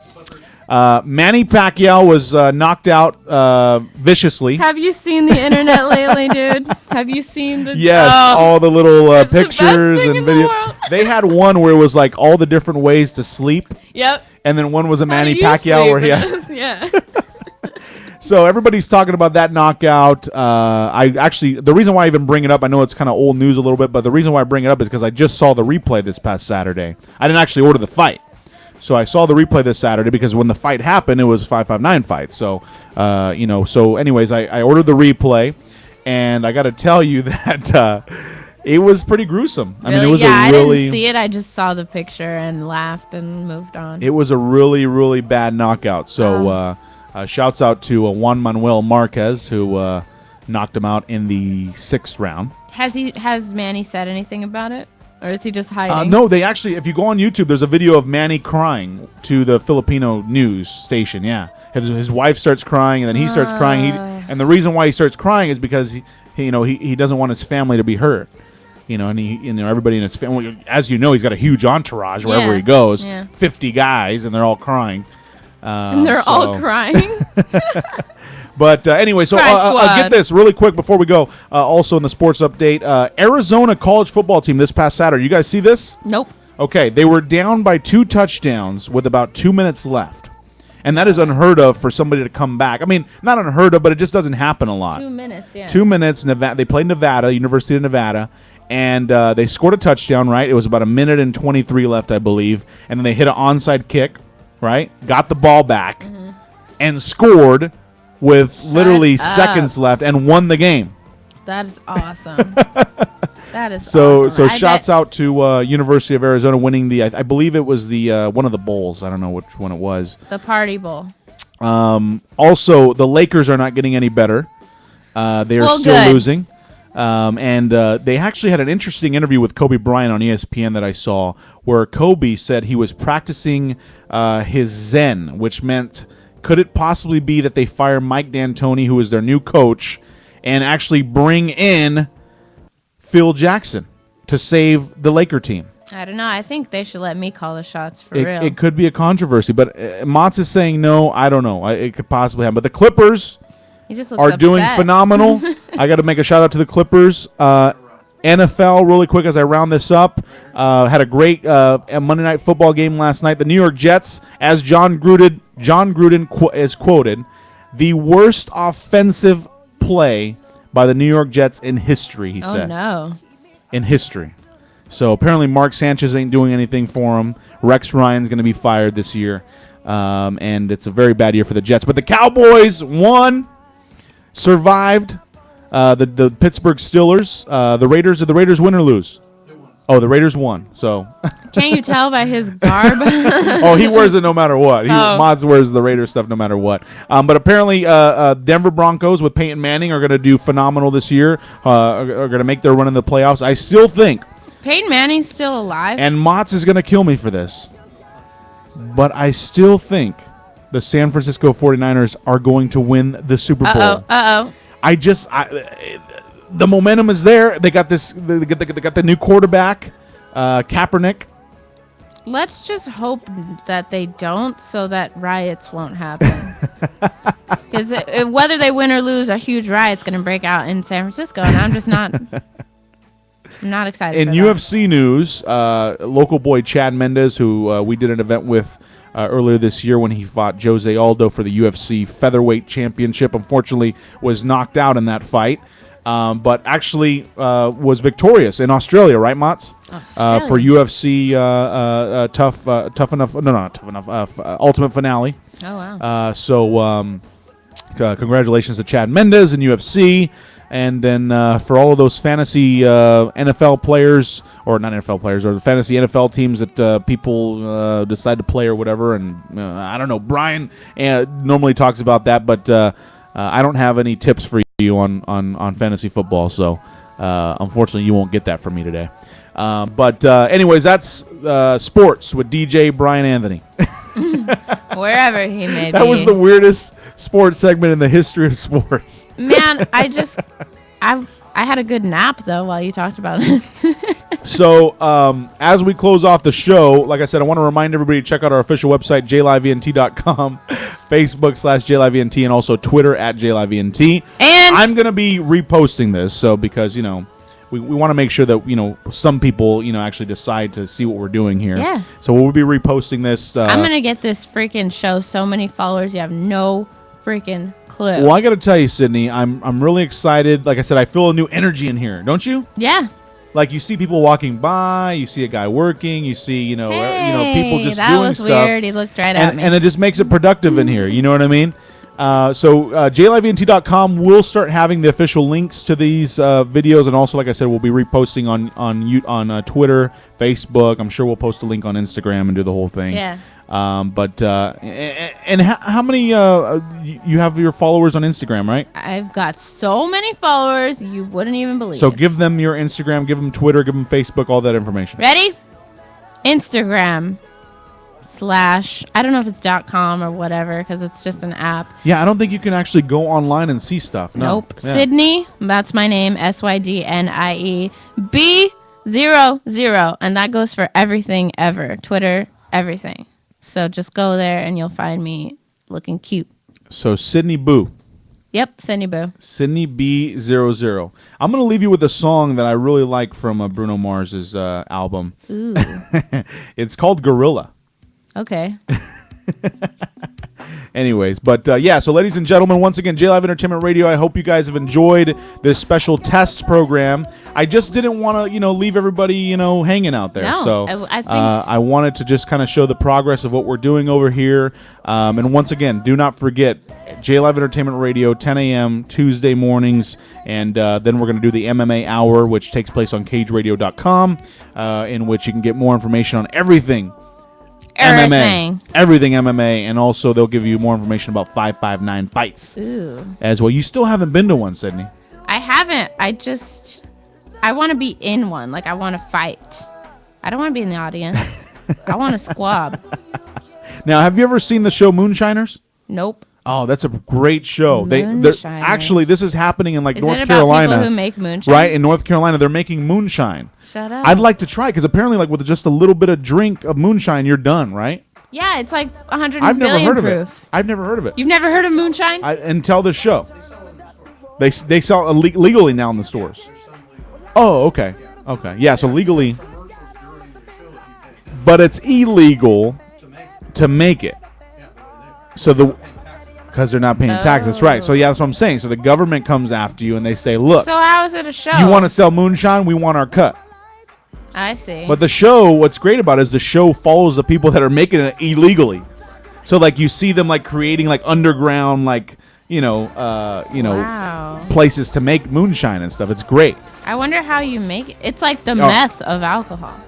Manny Pacquiao was knocked out viciously. Have you seen the internet lately, dude? Have you seen the... Yes, Oh, all the little it's the best pictures thing and in the videos. world. They had one where it was like all the different ways to sleep, Yep. and then one was a How Manny do you Pacquiao sleep where he in had. this? Yeah. So everybody's talking about that knockout. The reason why I even bring it up, I know it's kind of old news a little bit, but the reason why I bring it up is because I just saw the replay this past Saturday. I didn't actually order the fight. So I saw the replay this Saturday because when the fight happened, it was 559 fights. So, so anyways, I ordered the replay, and I got to tell you that it was pretty gruesome. Really? I mean, it was I a really... didn't see it. I just saw the picture and laughed and moved on. It was a really, really bad knockout. So shouts out to Juan Manuel Marquez, who knocked him out in the 6th round. Has Manny said anything about it? Or is he just hiding? No, they actually, if you go on YouTube, there's a video of Manny crying to the Filipino news station. Yeah, his wife starts crying, and then he starts crying. And the reason why he starts crying is because he doesn't want his family to be hurt. And everybody in his family, as you know, he's got a huge entourage wherever Yeah, he goes. yeah. 50 guys, and they're all crying. And they're all crying. But anyway, so Cry I'll get squad. this really quick before we go. Also in the sports update, Arizona college football team this past Saturday. You guys see this? Nope. Okay, they were down by 2 touchdowns with about 2 minutes left. And that is unheard of for somebody to come back. I mean, not unheard of, but it just doesn't happen a lot. 2 minutes, yeah. 2 minutes, Nevada. They played Nevada, University of Nevada, and they scored a touchdown, right? It was about 1:23 left, I believe. And then they hit an onside kick, right? Got the ball back and scored with literally up. seconds left and won the game. That is awesome. That is So awesome. I shouts bet- out to University of Arizona winning the, I believe it was the one of the bowls. I don't know which one it was. The Party Bowl. Also, the Lakers are not getting any better. They are Well, still good. losing. And they actually had an interesting interview with Kobe Bryant on ESPN that I saw, where Kobe said he was practicing his Zen, which meant, could it possibly be that they fire Mike D'Antoni, who is their new coach, and actually bring in Phil Jackson to save the Laker team? I don't know. I think they should let me call the shots for real. It could be a controversy, but Motz is saying no. I don't know. It could possibly happen. But the Clippers He just looks are doing upset. phenomenal. I got to make a shout out to the Clippers. NFL, really quick as I round this up, had a great Monday Night Football game last night. The New York Jets, as John Gruden is quoted, the worst offensive play by the New York Jets in history, he Oh, said. no. In history. So apparently Mark Sanchez ain't doing anything for him. Rex Ryan's going to be fired this year. And it's a very bad year for the Jets. But the Cowboys won, survived. The Pittsburgh Steelers. The Raiders win or lose? Oh, the Raiders won. So, Can't you tell by his garb? oh, he wears it no matter what. Mods wears the Raiders stuff no matter what. But apparently, Denver Broncos with Peyton Manning are going to do phenomenal this year. Are going to make their run in the playoffs. I still think, Peyton Manning's still alive. and Motz is going to kill me for this, but I still think the San Francisco 49ers are going to win the Super Bowl. Uh-oh. the momentum is there. They got this. They got the new quarterback, Kaepernick. Let's just hope that they don't, so that riots won't happen. Because whether they win or lose, a huge riot's going to break out in San Francisco, and I'm just not. I'm not excited. In for UFC news, local boy Chad Mendes, who we did an event with earlier this year when he fought Jose Aldo for the UFC featherweight championship, unfortunately was knocked out in that fight. But actually was victorious in Australia, right, Mats? For UFC tough enough. No, not tough enough. Ultimate Finale. Oh wow! So congratulations to Chad Mendes in UFC, and then for all of those fantasy NFL players, or not NFL players, or the fantasy NFL teams that people decide to play or whatever. And I don't know. Brian normally talks about that, but I don't have any tips for you on fantasy football, so unfortunately you won't get that from me today. But anyways, that's sports with DJ Brian Anthony. Wherever he may be. That was the weirdest sports segment in the history of sports. Man, I had a good nap though while you talked about it. So as we close off the show, like I said, I want to remind everybody to check out our official website, jlivent.com, Facebook/jlivent, and also Twitter @jlivent. And I'm going to be reposting this, so because, we want to make sure that, some people, actually decide to see what we're doing here. Yeah. So we'll be reposting this. I'm going to get this freaking show so many followers, you have no freaking clue. Well, I got to tell you, Sydney, I'm really excited. Like I said, I feel a new energy in here, don't you? Yeah. Like, you see people walking by, you see a guy working, you see, Hey, people just that doing was stuff. weird. He looked right at me. And it just makes it productive in here. You know what I mean? So jlivent.com will start having the official links to these videos, and also, like I said, we'll be reposting on Twitter, Facebook. I'm sure we'll post a link on Instagram and do the whole thing. Yeah. But how many you have your followers on Instagram, right? I've got so many followers you wouldn't even believe. So give them your Instagram, give them Twitter, give them Facebook, all that information. Ready? Instagram / I don't know if it's .com or whatever because it's just an app. Yeah, I don't think you can actually go online and see stuff. No. Nope. Yeah. Sydnie, that's my name, SYDNIE B00, and that goes for everything ever. Twitter, everything. So just go there and you'll find me looking cute. So Sydney Boo. Yep, Sydney Boo. Sydney B00. I'm going to leave you with a song that I really like from Bruno Mars's album. Ooh. It's called Gorilla. Okay. Anyways, but so ladies and gentlemen, once again, J Live Entertainment Radio, I hope you guys have enjoyed this special test program. I just didn't want to, leave everybody, hanging out there. No, So I think I wanted to just kind of show the progress of what we're doing over here. And once again, do not forget, J Live Entertainment Radio, 10 a.m. Tuesday mornings. And then we're going to do the MMA Hour, which takes place on cageradio.com, in which you can get more information on everything. MMA, everything MMA, and also they'll give you more information about 559 fights as well. You still haven't been to one, Sydney. I haven't. I want to be in one. Like, I want to fight. I don't want to be in the audience. I want to squab. Now, have you ever seen the show Moonshiners? Nope. Oh, that's a great show. Actually, this is happening in North Carolina. Is it about people who make moonshine? Right, in North Carolina, they're making moonshine. Shut up. I'd like to try, because apparently, with just a little bit of drink of moonshine, you're done, right? Yeah, it's like 100 I've never billion heard of proof. it. I've never heard of it. You've never heard of moonshine? Until this show. They sell it legally now in the stores. Oh, okay. Okay. Yeah, so legally. But it's illegal to make it. So because they're not paying tax. That's right. So, yeah, that's what I'm saying. So the government comes after you and they say, look. So how is it a show? You want to sell moonshine? We want our cut. I see. But the show, what's great about it is the show follows the people that are making it illegally. So, you see them, creating, underground, wow. places to make moonshine and stuff. It's great. I wonder how you make it. It's like the meth of alcohol.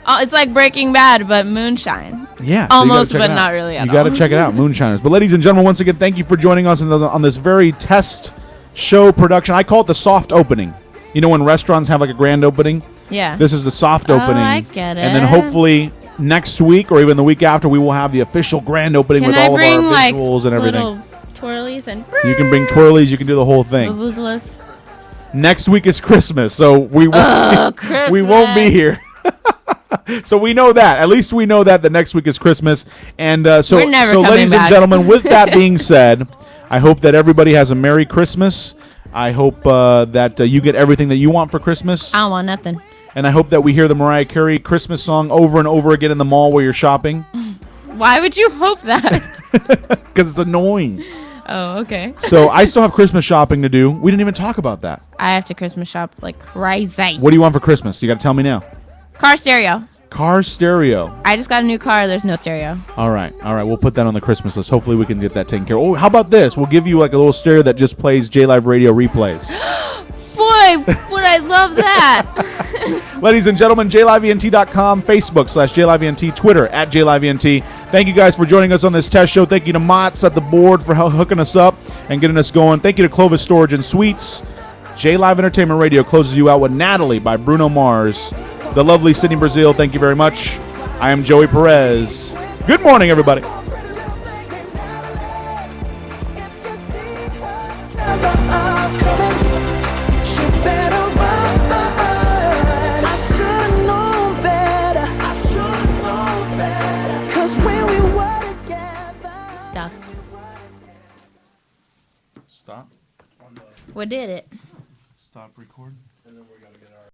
Oh, it's like Breaking Bad, but moonshine. Yeah. Almost, but not really at all. You got to check it out, Moonshiners. But ladies and gentlemen, once again, thank you for joining us on this very test show production. I call it the soft opening. You know when restaurants have a grand opening? Yeah. This is the soft opening. I get it. And then hopefully next week or even the week after, we will have the official grand opening with all of our visuals and everything. Little twirlies and you can bring twirlies. You can do the whole thing. vuvuzelas. Next week is Christmas, so we won't, we won't be here. So we know that. At least we know that the next week is Christmas. And so, We're never so coming ladies and back. gentlemen, with that being said, I hope that everybody has a Merry Christmas. I hope that you get everything that you want for Christmas. I don't want nothing. And I hope that we hear the Mariah Carey Christmas song over and over again in the mall while you're shopping. Why would you hope that? Because it's annoying. Oh, okay. So I still have Christmas shopping to do. We didn't even talk about that. I have to Christmas shop like crazy. What do you want for Christmas? You got to tell me now. Car stereo. Car stereo. I just got a new car. There's no stereo. All right. We'll put that on the Christmas list. Hopefully we can get that taken care of. Oh, how about this? We'll give you like a little stereo that just plays J-Live Radio replays. Boy, would I love that. Ladies and gentlemen, jlivent.com, Facebook /jlivent, Twitter @jlivent. Thank you guys for joining us on this test show. Thank you to Mott's at the board for hooking us up and getting us going. Thank you to Clovis Storage and Suites. J-Live Entertainment Radio closes you out with Natalie by Bruno Mars. The lovely Sydnie, Brazile, thank you very much. I am Joey Perez. Good morning, everybody. Stuff. Stop. What did it? Stop recording.